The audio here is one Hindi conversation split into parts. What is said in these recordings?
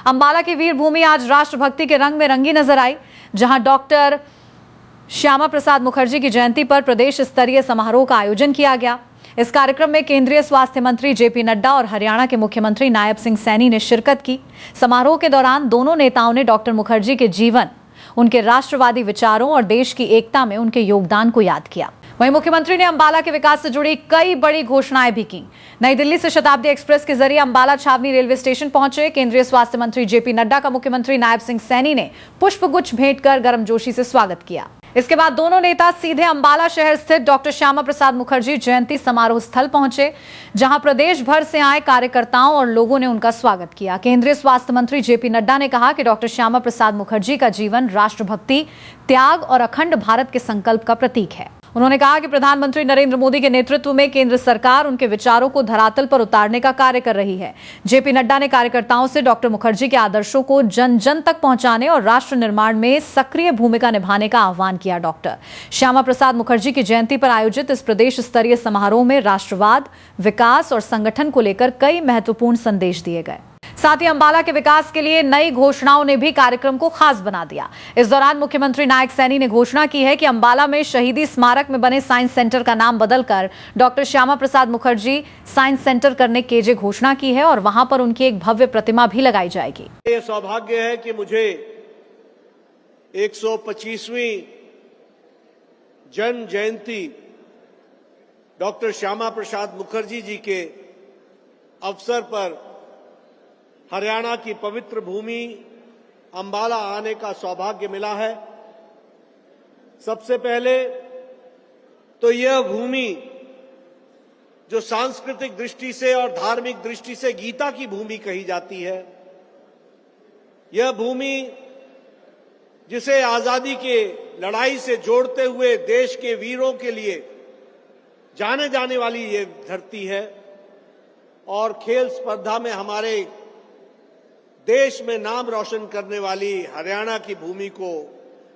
अंबाला की वीर भूमि आज राष्ट्रभक्ति के रंग में रंगी नजर आई, जहां डॉक्टर श्यामा प्रसाद मुखर्जी की जयंती पर प्रदेश स्तरीय समारोह का आयोजन किया गया। इस कार्यक्रम में केंद्रीय स्वास्थ्य मंत्री जेपी नड्डा और हरियाणा के मुख्यमंत्री नायब सिंह सैनी ने शिरकत की। समारोह के दौरान दोनों नेताओं ने डॉक्टर मुखर्जी के जीवन, उनके राष्ट्रवादी विचारों और देश की एकता में उनके योगदान को याद किया। वहीं मुख्यमंत्री ने अंबाला के विकास से जुड़ी कई बड़ी घोषणाएं भी की। नई दिल्ली से शताब्दी एक्सप्रेस के जरिए अंबाला छावनी रेलवे स्टेशन पहुंचे केंद्रीय स्वास्थ्य मंत्री जेपी नड्डा का मुख्यमंत्री नायब सिंह सैनी ने पुष्पगुच्छ भेंट कर गर्मजोशी से स्वागत किया। इसके बाद दोनों नेता सीधे अंबाला शहर स्थित डॉक्टर श्यामा प्रसाद मुखर्जी जयंती समारोह स्थल पहुंचे, जहां प्रदेश भर से आए कार्यकर्ताओं और लोगों ने उनका स्वागत किया। केंद्रीय स्वास्थ्य मंत्री जेपी नड्डा ने कहा कि डॉक्टर श्यामा प्रसाद मुखर्जी का जीवन राष्ट्रभक्ति, त्याग और अखंड भारत के संकल्प का प्रतीक है। उन्होंने कहा कि प्रधानमंत्री नरेंद्र मोदी के नेतृत्व में केंद्र सरकार उनके विचारों को धरातल पर उतारने का कार्य कर रही है। जेपी नड्डा ने कार्यकर्ताओं से डॉक्टर मुखर्जी के आदर्शों को जन जन तक पहुंचाने और राष्ट्र निर्माण में सक्रिय भूमिका निभाने का आह्वान किया। डॉक्टर श्यामा प्रसाद मुखर्जी की जयंती पर आयोजित इस प्रदेश स्तरीय समारोह में राष्ट्रवाद, विकास और संगठन को लेकर कई महत्वपूर्ण संदेश दिए गए। साथ ही अंबाला के विकास के लिए नई घोषणाओं ने भी कार्यक्रम को खास बना दिया। इस दौरान मुख्यमंत्री नायब सैनी ने घोषणा की है कि अंबाला में शहीदी स्मारक में बने साइंस सेंटर का नाम बदलकर doctor Shyama Prasad Mukherjee science centre करने की घोषणा की है और वहां पर उनकी एक भव्य प्रतिमा भी लगाई जाएगी। ये सौभाग्य है कि मुझे 125वीं जन्म जयंती डॉक्टर श्यामा प्रसाद मुखर्जी जी के अवसर पर हरियाणा की पवित्र भूमि अंबाला आने का सौभाग्य मिला है। सबसे पहले तो यह भूमि जो सांस्कृतिक दृष्टि से और धार्मिक दृष्टि से गीता की भूमि कही जाती है, यह भूमि जिसे आजादी के लड़ाई से जोड़ते हुए देश के वीरों के लिए जाने जाने वाली ये धरती है और खेल स्पर्धा में हमारे देश में नाम रोशन करने वाली हरियाणा की भूमि को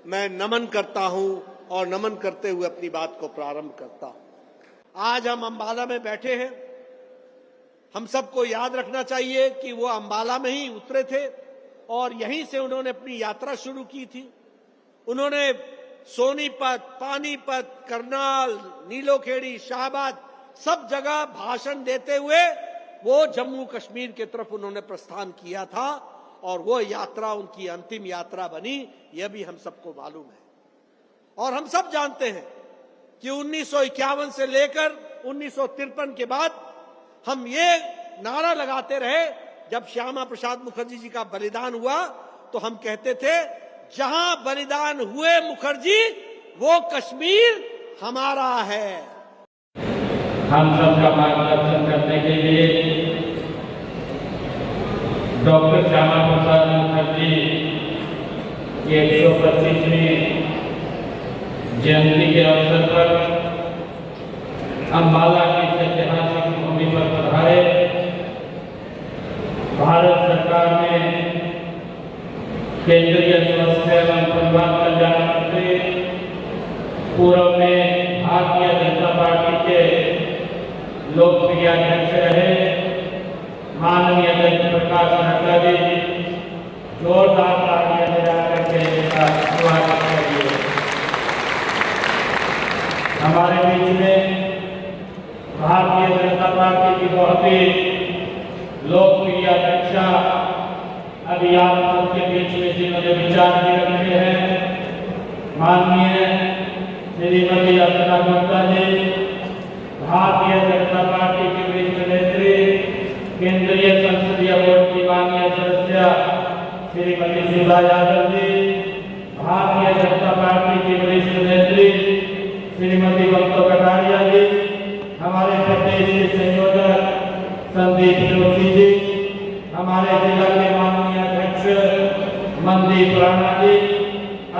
मैं नमन करता हूं और नमन करते हुए अपनी बात को प्रारंभ करता हूं। आज हम अंबाला में बैठे हैं। हम सबको याद रखना चाहिए कि वो अंबाला में ही उतरे थे और यहीं से उन्होंने अपनी यात्रा शुरू की थी। उन्होंने सोनीपत, पानीपत, करनाल, नीलोखेड़ी, शाहबाद सब जगह भाषण देते हुए वो जम्मू कश्मीर की तरफ उन्होंने प्रस्थान किया था और वो यात्रा उनकी अंतिम यात्रा बनी, यह भी हम सबको मालूम है। और हम सब जानते हैं कि 1951 से लेकर 1953 के बाद हम ये नारा लगाते रहे, जब श्यामा प्रसाद मुखर्जी जी का बलिदान हुआ तो हम कहते थे, जहां बलिदान हुए मुखर्जी वो कश्मीर हमारा है। हम सबका मार्गदर्शन करने के लिए डॉक्टर श्यामा प्रसाद मुखर्जी की 125वीं जयंती के अवसर पर अंबाला की ऐतिहासिक भूमि पर पधारे। भारत सरकार ने केंद्रीय स्वास्थ्य एवं परिवार कल्याण मंत्री, पूर्व में भारतीय जनता पार्टी के लोकप्रिय अध्यक्ष रहे माननीय जयप्रकाश नड्डा जी, जोरदार तालियां बजाकर के इनका स्वागत करिए। हमारे बीच में भारतीय जनता पार्टी की बहुत ही लोकप्रिय अध्यक्षा अभी आप सबके बीच में जिन्होंने विचार भी रखे हैं, माननीय श्रीमती अर्चना गुप्ता जी, भारतीय जनता पार्टी के वरिष्ठ नेत्री, केंद्रीय संसदीय बोर्ड की माननीय सदस्य श्रीमती शीला यादव जी, भारतीय जनता पार्टी की वरिष्ठ नेत्री श्रीमती ममता कटारिया जी, हमारे प्रदेश के संयोजक संदीप जोशी जी, हमारे जिला के माननीय अध्यक्ष मनदीप राणा जी,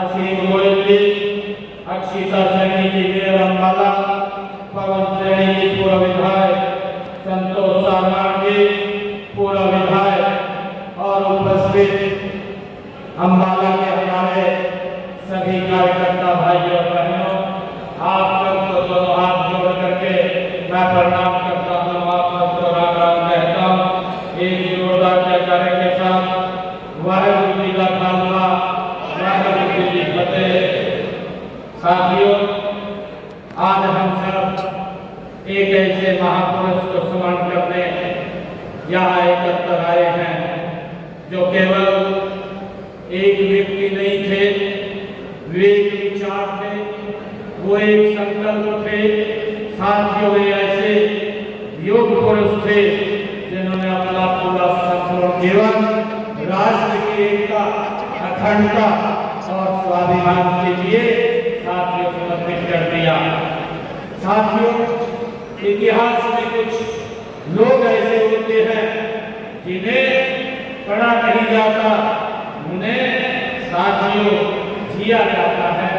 असीम गोयल जी, अक्षिता सैनी जी मेयर अंबाला, पवन सैनी जी पूर्व विधायक, संतोष सारवान जी पूर्व विधायक और उपस्थित अंबाला के हमारे सभी कार्यकर्ता भाइयों और बहनों, आप सबको दोनों हाथ जोड़ करके मैं प्रणाम करता हूँ। आप सबको राम राम कहता हूँ। एक जोरदार जयकारे के साथ वाहिगुरू जी का खालसा वाहिगुरू जी की फतेह। साथियों, आज हम सब एक ऐसे महापुरुष को स्मरण करने यहाँ एकत्र आए हैं जो केवल एक व्यक्ति नहीं थे, वे एक विचार थे, वो एक संकल्प थे। साथियों, वे ऐसे योग पुरुष थे जिन्होंने अपना पूरा संपूर्ण जीवन राष्ट्र की एकता, अखंडता और स्वाभिमान के लिए साथियों समर्पित कर दिया। साथियों, इतिहास में कुछ लोग ऐसे होते हैं जिन्हें पढ़ा नहीं जाता, उन्हें साथियों जिया जाता है।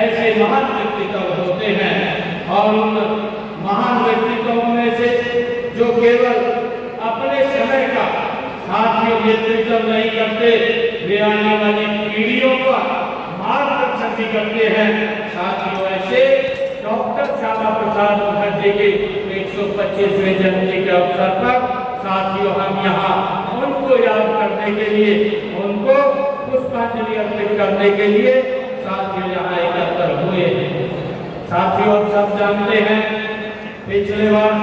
ऐसे महान व्यक्तित्व होते हैं और उन महान व्यक्तित्वों में से जो केवल अपने समय का साथियों नेतृत्व नहीं करते, वे आने वाली पीढ़ियों का मार्गदर्शन भी करते हैं। साथियों, ऐसे डॉक्टर श्यामा प्रसाद मुखर्जी के 125वें जयंती के अवसर पर साथियों हम यहाँ उनको याद करने के लिए, उनको पुष्पांजलि अर्पित करने के लिए साथियों यहाँ एकत्र हुए हैं। साथियों, आप सब जानते हैं पिछले वर्ष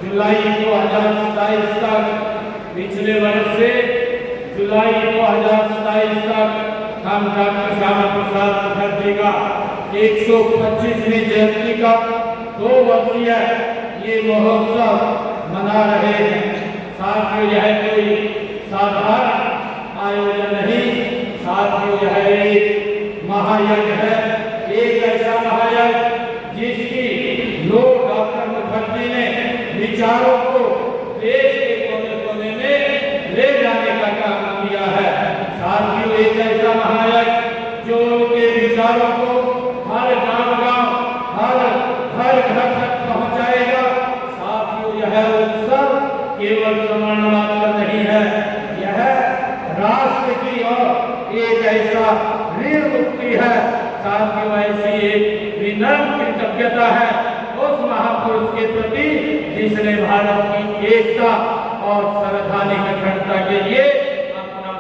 जुलाई 2027 तक, पिछले वर्ष से जुलाई 2027 तक हम डॉक्टर श्यामा प्रसाद मुखर्जी का 125वीं जयंती का 2 वर्षीय ये महोत्सव मना रहे हैं। साथियों, यह कोई साधारण आयोजन नहीं, साथियों यह एक महायज्ञ है, एक ऐसा महायज्ञ जिसकी लोग डॉक्टर मुखर्जी ने विचारों को देश के कोने कोने में ले जाने का काम किया है। साथियों, एक ऐसा महायज्ञ जो उनके विचारों को हर गांव-गांव, हर घर घर तक पहुंचाएगा। साथियों, यह उत्सव केवल स्मरण मात्र नहीं है, यह राष्ट्र की और एक ऐसा ऋण मुक्ति है। साथियों, ऐसी एक विनम्र कृतज्ञता है उस महापुरुष के प्रति जिसने भारत की एकता और संवैधानिक अखंडता के लिए अपना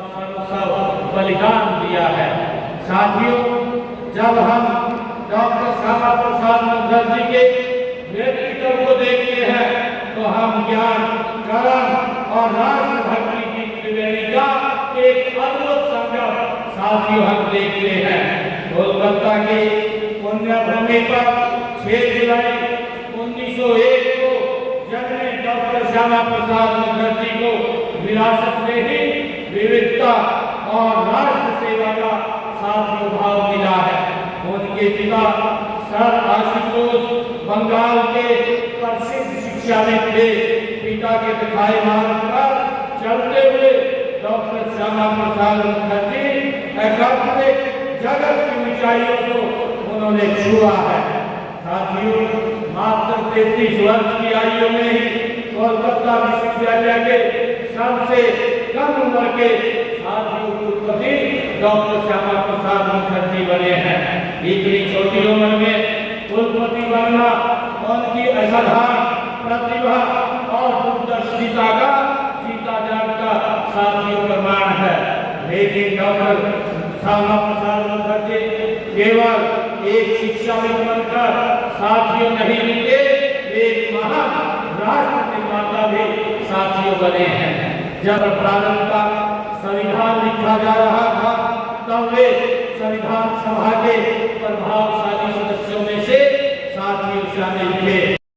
सर्वस्व बलिदान दिया है। साथियों, जब हम डॉक्टर श्यामा प्रसाद मुखर्जी के व्यक्तित्व को देखते हैं तो हम ज्ञान, कर्म और राष्ट्रभक्ति की त्रिवेणी का एक अद्भुत संगम साथियों हम देखते हैं। कोलकाता की पुण्यभूमि पर 6 जुलाई 1901 को जन्मे डॉक्टर श्यामा प्रसाद मुखर्जी को विरासत में ही विविधता और राष्ट्र सेवा का साथियों भाव मिला है। उनके पिता सर आशुतोष बंगाल के प्रसिद्ध शिक्षाविद थे। पिता के दिखाए मार्ग पर चलते हुए डॉक्टर श्यामा प्रसाद मुखर्जी एकात्मिक जगत की ऊंचाइयों को उन्होंने छुआ है। साथियों, मात्र 33 वर्ष की आयु में ही कोलकाता विश्वविद्यालय के सबसे कम उम्र के साथियों कुलपति डॉक्टर श्यामा प्रसाद मुखर्जी बने हैं। इतनी छोटी उम्र में कुलपति बनना उनकी असाधारण प्रतिभा और दूरदर्शिता का जीता जागता साथियों प्रमाण है। लेकिन डॉक्टर श्यामा प्रसाद मुखर्जी केवल एक शिक्षाविद बनकर साथियों नहीं मिले, एक महान राष्ट्र निर्माता भी साथियों बने हैं। जब प्रारंभ का संविधान लिखा जा रहा था तब वे संविधान सभा के प्रभावशाली सदस्यों में से साथियों शामिल थे।